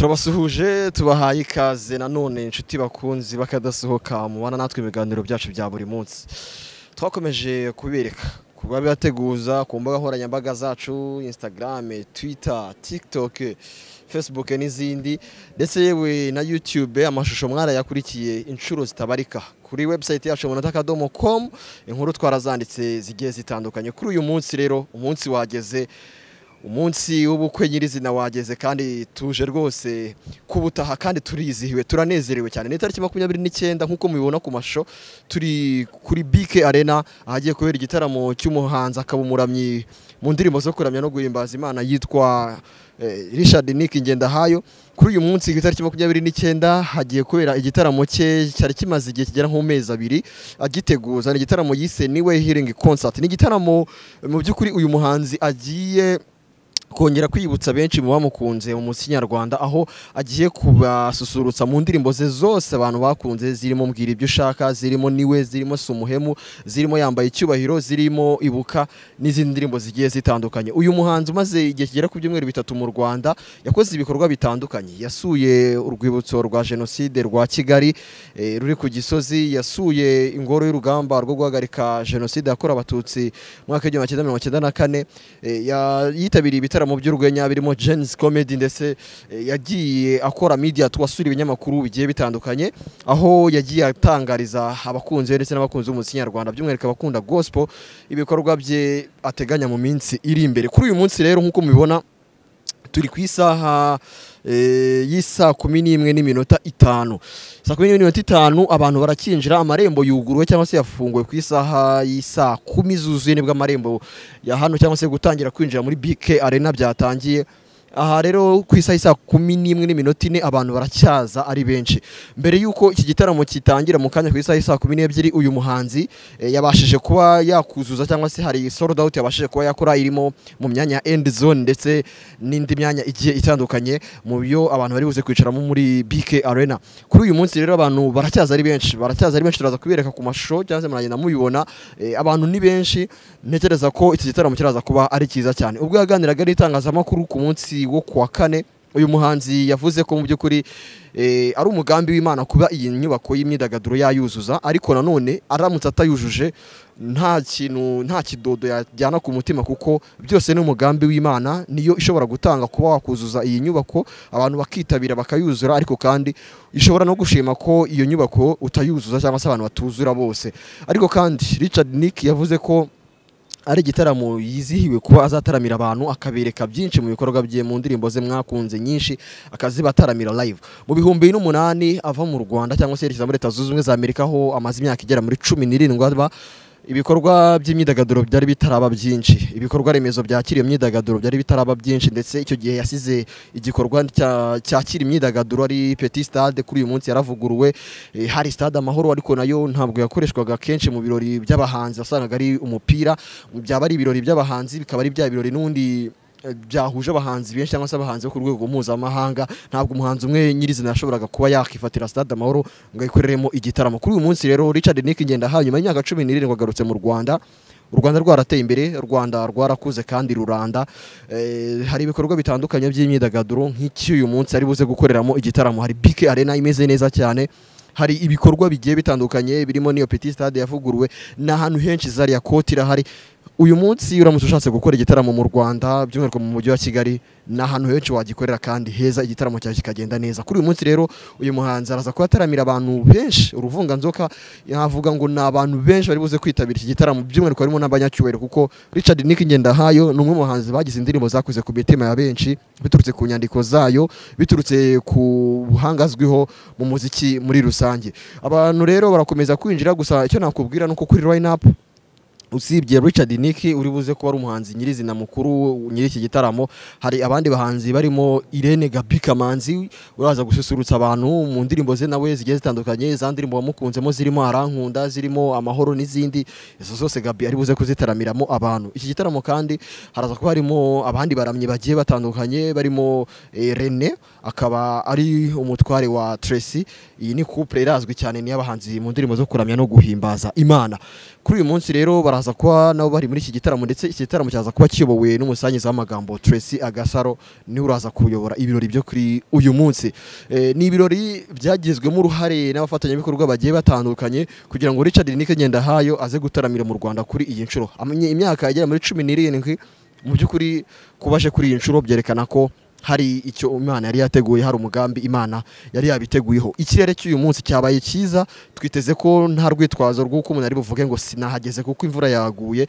turabasuhuje tubahaye ikaze nanone inshuti bakunzi bakadasohoka mubana natwe ibiganiro byacu bya buri munsi. Twakomeje kubereka kuba byateguza ku mbuga nkoranyambaga zacu Instagram, Twitter, TikTok, Facebook n'izindi ndetse yewe na YouTube. Amashusho mwarayakurikiye inshuro zitabarika kuri website yacu monatakadomo.com. Inkuru twarazanditse zigiye zitandukanye. Kuri uyu munsi rero umunsi wageze, umunsi w'ubukwe nyirizina wageze kandi tuje rwose kubutaha kandi turizihiwe turanezerewe cyane. Ni tariki 29 nkuko mubibona ku mashusho, turi kuri BK Arena ahagiye kubera igitaramo cy'umuhanzi akabumuramyi mu ndirimbo zo kuramya no guhimbaza Imana yitwa Richard Nick Ngendahayo. Kuri uyu munsi ku tariki 29 hagiye kubera igitaramo cye cyari kimaze igihe kigera nko mezi abiri agiteguza. Ni igitaramo yise Niwe Healing Concert. Ni igitaramo mu by'ukuri uyu muhanzi agiye kongera kwibutsa benshi mu bamukunze mu muziki nyarwanda, aho agiye kubasusurutsa mu ndirimbo ze zose abantu bakunze, zirimo Mbwira ibyo ushaka, zirimo Niwe, zirimo Sumuhemu, zirimo Yambaye icyubahiro, zirimo Ibuka n'izindi ndirimbo zigiye zitandukanye. Uyu muhanzi umaze igihe kigera ku byumweru bitatu mu Rwanda yakoze ibikorwa bitandukanye. Yasuye urwibutso rwa Jenoside rwa Kigali ruri ku Gisozi, yasuye ingoro y'urugamba rwo guhagarika Jenoside yakorewe Abatutsi mu mwaka wa 1994, yitabiriye ibitaramo mu by'urwenya birimo Jen's Comedy ndetse yagiye akora media twasura ibinyamakuru bigiye bitandukanye, aho yagiye atangariza abakunzi ndetse n'abakunzi b'umuziki nyarwanda by'umwihariko abakunda gospel ibikorwa bye ateganya mu minsi iri imbere. Kuri uyu munsi rero nkuko mubibona turi ku isaha y'isa 11:05. Saa 11:05 abantu barakinjira, amarembo yuguruwe cyangwa se yafunguwe ku isaha y'isa 10 zuzuye nibwo amarembo ya hano cyangwa se gutangira kwinjira muri BK Arena byatangiye. Aha rero ku isaha y'isa 11:04 abantu baracyaza ari benshi. Mbere yuko iki gitaramo kitangira mu kanya ku isaha y'isa 12 uyu muhanzi yabashije kuba yakuzuza cyangwa se hari sold out yabashije kuba yakora irimo mu myanya end zone ndetse n'indi myanya igiye itandukanye mu byo abantu bari buze kwicaramo muri BK Arena. Kuri uyu munsi rero abantu baracyaza ari benshi, turaza kubereka ku mashusho cyangwa se muragenda mubibona. Abantu ni benshi, ntekereza ko iki gitaramo kiraza kuba ari cyiza cyane. Ubwo yaganiraga n'itangazamakuru ku munsi wo kuwa kane, uyu muhanzi yavuze ko mu by'ukuri ari umugambi w'Imana kuba iyi nyubako y'imyidagaduro yayuzuza, ariko nanone aramutse atayujuje nta kidodo yajyana ku mutima, kuko byose ni umugambi w'Imana, niyo ishobora gutanga kuba wakuzuza iyi nyubako abantu bakitabira bakayuzura, ariko kandi ishobora no gushima ko iyo nyubako utayuzuza cyangwa se abantu batuzura bose. Ariko kandi Richard Nick yavuze ko ari igitaramo yizihiwe kuba azataramira abantu akabereka byinshi mu bikorwa bye mu ndirimbo ze mwakunze nyinshi, akazibataramira live. Mu 2008 ava mu Rwanda cyangwa se yerekeza muri Leta Zunze Ubumwe za Amerika, aho amaze imyaka igera muri 17 ibikorwa by'imyidagaduro byari bitaraba byinshi, ibikorwa remezo byakiriye imyidagaduro byari bitaraba byinshi, ndetse icyo gihe yasize igikorwa cyakira imyidagaduro ari Petit Stade. Kuri uyu munsi yaravuguruwe, hari Stade Amahoro, ariko nayo ntabwo yakoreshwaga kenshi mu birori by'abahanzi, wasangaga ari umupira, byaba ari ibirori by'abahanzi bikaba ari bya birori n'undi byahuje abahanzi benshi cyangwa se abahanzi bo ku rwego mpuzamahanga. Ntabwo umuhanzi umwe nyirizina yashoboraga kuba yakifatira Stade Amahoro ngo ayikoreremo igitaramo. Kuri uyu munsi rero Richard Nick Ngendahayo nyuma y'imyaka 17 wagarutse mu Rwanda. U Rwanda rwarateye imbere, u Rwanda rwarakuze kandi ruranda. Hari ibikorwa bitandukanye by'imyidagaduro nk'iki uyu munsi ari buze gukoreramo igitaramo. Hari BK Arena imeze neza cyane, hari ibikorwa bigiye bitandukanye birimo niyo Petit Stade yavuguruwe, n'ahantu henshi zari ya Kotira hari. Uyu munsi uramutse ushatse gukora igitaramo mu Rwanda by'umwihariko mu mujyi wa Kigali, n'ahantu henshi wagikorera kandi heza, igitaramo cyawe kikagenda neza. Kuri uyu munsi rero uyu muhanzi araza kubataramira abantu benshi, uruvunganzoka yavuga ngo ni abantu benshi bari buze kwitabira iki gitaramo, by'umwihariko harimo n'abanyacyubahiro, kuko Richard Nick Ngendahayo ni umwe mu bahanzi bagize indirimbo zakuze ku mitima ya benshi biturutse ku nyandiko zayo, biturutse ku buhangazwiho mu muziki muri rusange. Abantu rero barakomeza kwinjira, gusa icyo nakubwira nuko kuri line up usibye Richard Nick uri buze kuba ari umuhanzi nyirizina mukuru nyiri iki gitaramo, hari abandi bahanzi barimo Irene Gabi Kamanzi uraza gususurutsa abantu mu ndirimbo ze nawe zigiye zitandukanye. Za ndirimbo wamukunzemo zirimo Arankunda, zirimo Amahoro n'izindi, izo zose Gabi ari buze kuzitaramiramo abantu. Iki gitaramo kandi haraza kuba harimo abandi baramyi bagiye batandukanye, barimo Rene akaba ari umutware wa Tracy. Iyi ni couple irazwi cyane, ni abahanzi mu ndirimbo zo kuramya no guhimbaza Imana. Kuri uyu munsi rero baraza kuba nabo bari muri iki gitaramo, ndetse iki gitaramo cyaza kuba kiyobowe n'umusangiza w'amagambo Tracy Agasaro, niwe uraza kuyobora ibirori byo kuri uyu munsi. Ni ibirori byagizwemo uruhare n'abafatanyabikorwa bagiye batandukanye kugira ngo Richard Nick Ngendahayo aze gutaramira mu Rwanda kuri iyi nshuro. Imyaka yagera muri 17 mu by'ukuri kubaje kuri iyi nshuro byerekana ko hari icyo Imana yari yateguye, hari umugambi Imana yari yabiteguyeho. Ikirere cy'uyu munsi cyabaye cyiza, twiteze ko nta rwitwazo rw'uko umuntu ari buvuge ngo sinahageze kuko imvura yaguye.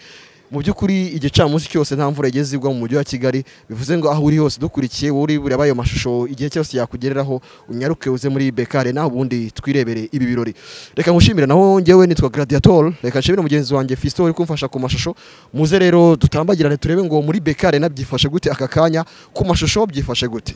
Mu by'ukuri igicamunsi cyose nta mvura igeze igwa mu mujyi wa Kigali, bivuze ngo aho uri hose dukurikiye uri bureba ayo mashusho igihe cyose yakugereraho unyaruke uze muri Bekare naho ubundi twirebere ibi birori. Reka ngushimire naho njyewe nitwa Gladiator, reka nshimire mugenzi wanjye Fiston uri kumfasha ku mashusho. Muze rero dutambagirane turebe ngo muri Bekare nabyifashe gute aka kanya, ku mashusho byifashe gute.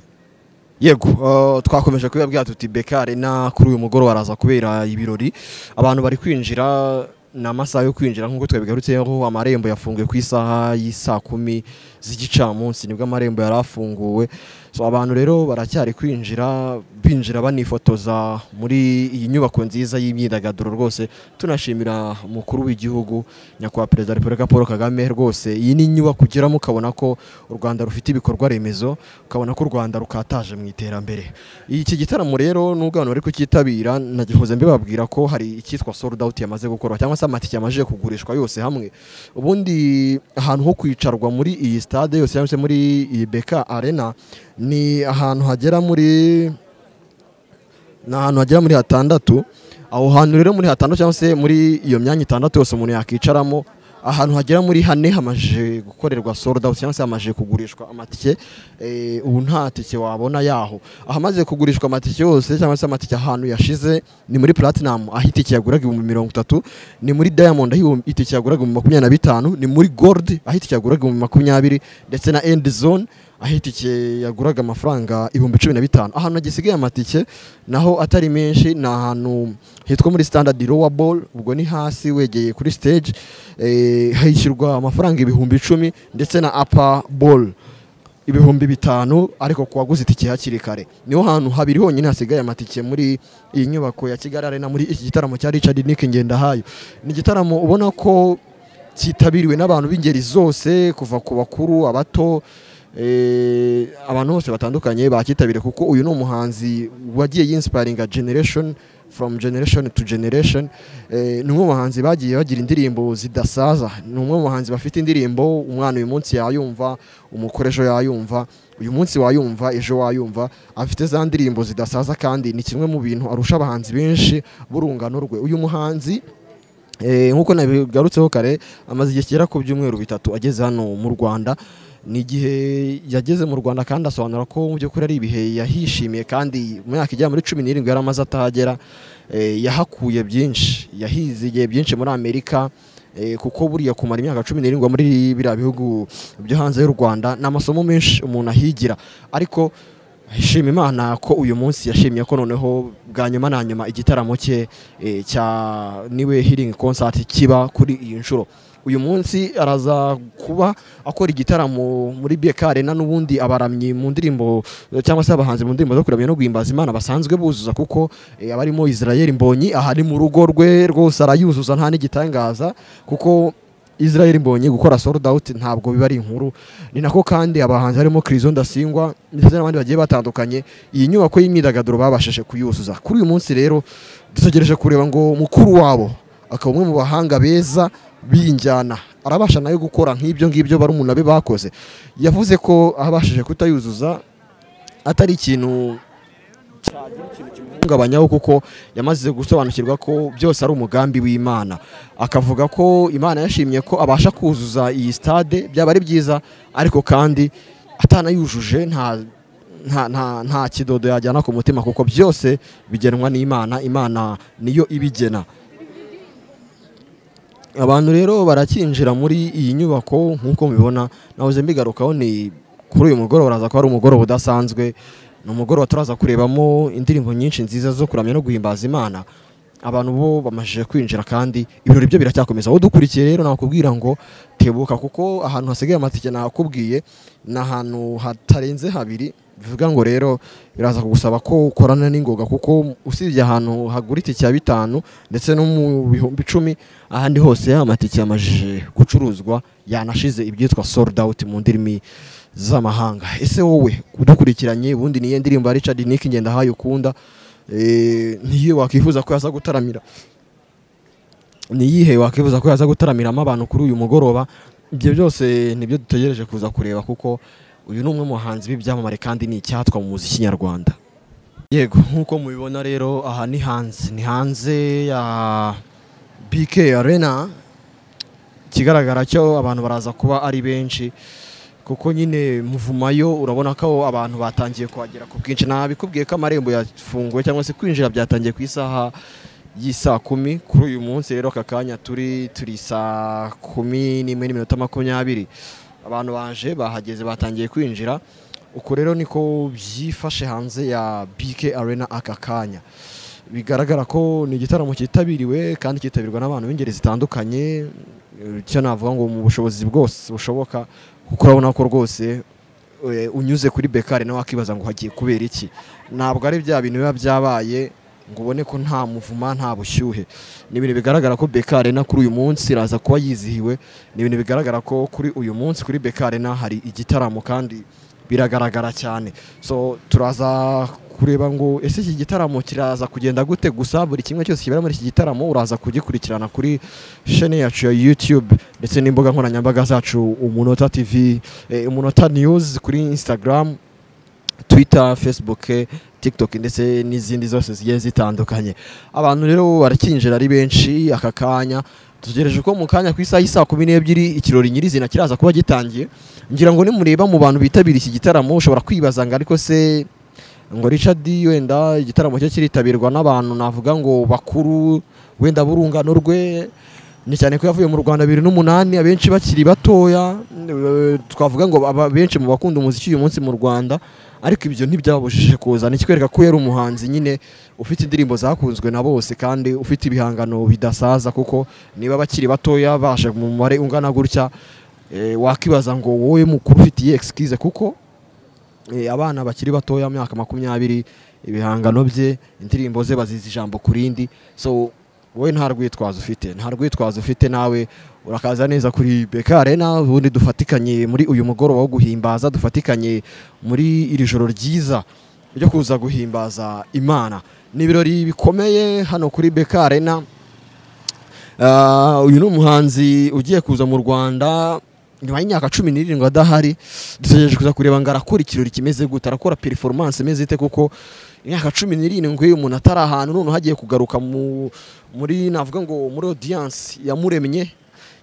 Yego, twakomeje kubabwira tuti Bekare na kuri uyu mugoro waraza kubera ibirori, abantu bari kwinjira na masaha yo kwinjira nkuko twabigarutseho. Amarembo yafunguye ku isaha y'isa 10 z'igicamunsi nibwo amarembo yarafunguwe. So abantu rero baracyari kwinjira, binjira banifotoza muri iyi nyubako nziza y'imyidagaduro. Rwose tunashimira umukuru w'igihugu nyakubahwa Perezida wa Repubulika Paul Kagame. Rwose iyi ni nyubako ugeramo ukabona ko u Rwanda rufite ibikorwa remezo, ukabona ko u Rwanda rukataje mu iterambere. Iki gitaramo rero nubwo abantu bari kukitabira, nagihoze mbibabwira ko hari icyitwa sold out yamaze gukorwa, cyangwa se amatike yamaje kugurishwa yose hamwe. Ubundi ahantu ho kwicarwa muri iyi stade yose cyangwa se muri iyi BK Arena ni ahantu hagera muri hatandatu. Aho hantu rero muri hatandatu cyangwa se muri iyo myanya itandatu yose umuntu yakicaramo, ahantu hagera muri 4 hamaje gukorerwa sold out cyangwa se hamaje kugurishwa amatike. Ubu nta tike wabona yaho. Ahamaze kugurishwa amatike yose cyangwa se amatike ahantu yashize ni muri Platinum aho itike yaguraga 30,000, ni muri Diamond aho itike yaguraga 25,000, ni muri Gold aho itike yaguraga 20,000, ndetse na End Zone aho itike yaguraga amafaranga 15,000. Ahantu gisigaye amatike naho atari menshi na ahantu hitwa muri Standard Lower Ball, ubwo ni hasi wegeye kuri stage. Hishyurwa amafaranga 10,000 ndetse na Upper Ball 5,000, ariko kuwaguze itike hakiri kare. Niho hantu habiri honyine hasigaye amatike muri iyi nyubako ya Kigali Arena muri iki gitaramo cya Richard Nick Ngendahayo. Ni gitaramo ubona ko cyitabiriwe n'abantu b'ingeri zose, kuva ku bakuru, abato, abantu bose batandukanye bakitabire, kuko uyu ni umuhanzi wagiye yinspiring a generation from generation to generation. Ni umwe mu bahanzi bagiye bagira indirimbo zidasaza, ni umwe mu bahanzi bafite indirimbo umwana uyu munsi yayumva, umukoresho yayumva, uyu munsi wayumva, ejo wayumva. Afite za ndirimbo zidasaza kandi ni kimwe mu bintu arusha abahanzi benshi burungano rwe. Uyu muhanzi nkuko nabigarutseho kare, amaze igihe kigera ku byumweru 3 ageze hano mu Rwanda. Ni igihe yageze mu Rwanda kandi asobanura ko mu by'ukuri ari ibihe yahishimiye, kandi mu myaka ijya muri 17 yaramaze atahagera. Yahakuye byinshi, yahizigiye byinshi muri Amerika, kuko buriya kumara imyaka 17 muri biriya bihugu byo hanze y'u Rwanda n'amasomo menshi umuntu ahigira. Ariko hishima Imana ko uyu munsi yashimye ko noneho bwa nyuma na nyuma igitaramo cye cya Niwe Healing Concert kiba kuri iyi nshuro. Uyu munsi araza kuba akora igitaramo muri BK Arena, n'ubundi abaramyi mu ndirimbo cyangwa se abahanzi mu ndirimbo zo kuramya no guhimbaza Imana basanzwe buzuza, kuko abarimo Israel Mbonyi ahari mu rugo rwe rwose arayuzuza nta n'igitangaza, kuko Israel Mbonyi gukora sold out ntabwo biba ari inkuru. Ni nako kandi abahanzi harimo Krizo Ndasingwa ndetse n'abandi bagiye batandukanye iyi nyubako y'imyidagaduro babashije kuyuzuza. Kuri uyu munsi rero dutegereje kureba ngo mukuru wabo akaba umwe mu bahanga beza binjyana arabasha nayo gukora nk'ibyo ngibyo bari umuntu abe bakoze. Yavuze ko abashije kutayuzuza atari ikintu kimuhungabanyaho, kuko yamaze gusobanukirwa ko byose ari umugambi w'Imana. Akavuga ko Imana yashimye ko abasha kuzuza iyi stade, byaba ari byiza, ariko kandi atanayujuje nta kidodo yajyana ku mutima, kuko byose bigenwa n'Imana. Imana niyo ibigena. Abantu rero barakinjira muri iyi nyubako nkuko mubibona. Nahoze mbigarukaho, ni kuri uyu mugoroba uraza ko ari umugoroba udasanzwe. Ni umugoroba turaza kurebamo indirimbo nyinshi nziza zo kuramya no guhimbaza Imana. Abantu bo bamajije kwinjira kandi ibirori byo biracyakomeza. Aho dukurikiye rero nakubwira ngo tebuka, kuko ahantu hasigaye amatike nakubwiye na ahantu hatarenze 2 bivuga ngo rero biraza kugusaba ko ukorana n'ingoga kuko usibye ahantu hagura itike ya 5 ndetse no mu bihumbi 10 ahandi hose amatike yamajije gucuruzwa yanashize ibyitwa sold out mu ndimi z'amahanga. Ese wowe udukurikiranye ubundi niye ndirimbo Richard Nick ngenda hayo ukunda niye wakifuza ko yaza gutaramira niyihe wakifuza ko yaza gutaramiramo abantu kuri uyu mugoroba? Ibyo byose nibyo dutegereje kuza kureba kuko uyu ni umwe mu bahanzi b'ibyamamare kandi ni icyatwa mu muziki nyarwanda. Yego nkuko mubibona rero aha ni hanze ya BK Arena, kigaragara cyo abantu baraza kuba ari benshi kuko nyine muvumayo urabona ko abantu batangiye kuhagera ku bwinshi. Nabikubwiye ko amarembo yafunguwe cyangwa se kwinjira byatangiye ku isaha y'isa 10 kuri uyu munsi. Rero aka kanya turi saa 10:20 abantu baje bahageze batangiye kwinjira. Uko rero niko byifashe hanze ya BK Arena aka kanya. Bigaragara ko ni igitaramo cyitabiriwe kandi cyitabirwa n'abantu b'ingeri zitandukanye, cyo navuga ngo mu bushobozi bwose bushoboka kuko urabona ko rwose unyuze kuri BK Arena wakibaza ngo hagiye kubera iki. Ntabwo ari bya bintu biba byabaye ngo ubone ko nta muvuma nta bushyuhe. Ni ibintu bigaragara ko BK Arena kuri uyu munsi iraza kuba yizihiwe. Ni ibintu bigaragara ko kuri uyu munsi kuri BK Arena hari igitaramo kandi biragaragara cyane. So turaza kureba ngo ese iki gitaramo kiraza kugenda gute. Gusa buri kimwe cyose kibera muri iki gitaramo uraza kugikurikirana kuri chaîne yacu ya YouTube ndetse n'imbuga nkoranyambaga zacu Umunota TV, Umunota News kuri Instagram, Twitter, Facebook, TikTok ndetse n'izindi zose zigiye zitandukanye. Abantu rero barakinjira ari benshi aka kanya. Tugereje ko mu kanya ku isaha y'isa 12 ikirori nyirizina kiraza kuba gitangiye. Ngira ngo nimureba mu bantu bitabira iki gitaramo ushobora kwibaza ngo ariko se ngo Richard wenda igitaramo cye kiritabirwa n'abantu navuga ngo bakuru wenda burungano rwe, ni cyane ko yavuye mu Rwanda 2008 abenshi bakiri batoya. Twavuga ngo benshi mu bakunda umuziki uyu munsi mu Rwanda, ariko ibyo ntibyabujije kuzana ikwereka ko yari umuhanzi nyine ufite indirimbo zakunzwe na bose kandi ufite ibihangano bidasaza. Kuko niba bakiri batoya baje mu mubare ungana gutya, wakibaza ngo wowe mukuru ufite excuse kuko abana bakiri batoya myaka 20 ibihangano bye indirimbo ze bazizi ijambo kurindi. So wowe nta rwitwazo ufite nawe urakaza neza kuri BK Arena ubundi dufatikanye muri uyu mugoroba wo guhimbaza, dufatikanye muri iri joro ryiza ryo kuza guhimbaza Imana. Ni ibirori bikomeye hano kuri BK Arena. Uyu ni umuhanzi ugiye kuza mu Rwanda nyuma y'imyaka 17 adahari. Dutegereje kuza kureba ngo arakora ikirori kimeze gute, arakora performance imeze ite kuko imyaka 17 umuntu atari ahantu none hagiye kugaruka muri navuga ngo muri audience yamuremye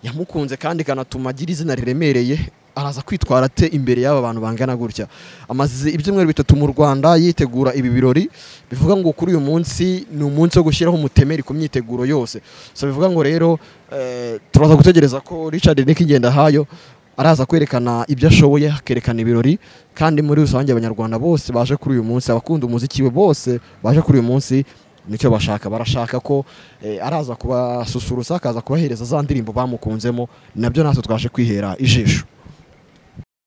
yamukunze kandi kanatuma agira izina riremereye. Araza kwitwara ate imbere y'aba bantu bangana gutya. Amaze ibyumweru 3 mu Rwanda yitegura ibi birori. Bivuga ngo kuri uyu munsi ni umunsi wo gushyiraho umutemeri ku myiteguro yose. So bivuga ngo rero turaza gutegereza ko Richard Nick ngenda hayo araza kwerekana ibyo ashoboye, akerekana ibirori kandi muri rusange abanyarwanda bose baje kuri uyu munsi, abakunda umuziki we bose baje kuri uyu munsi nicyo barashaka ko araza kubasusurutsa akaza kubahereza za ndirimbo bamukunzemo. Nabyo natwe twaje kwihera ijisho.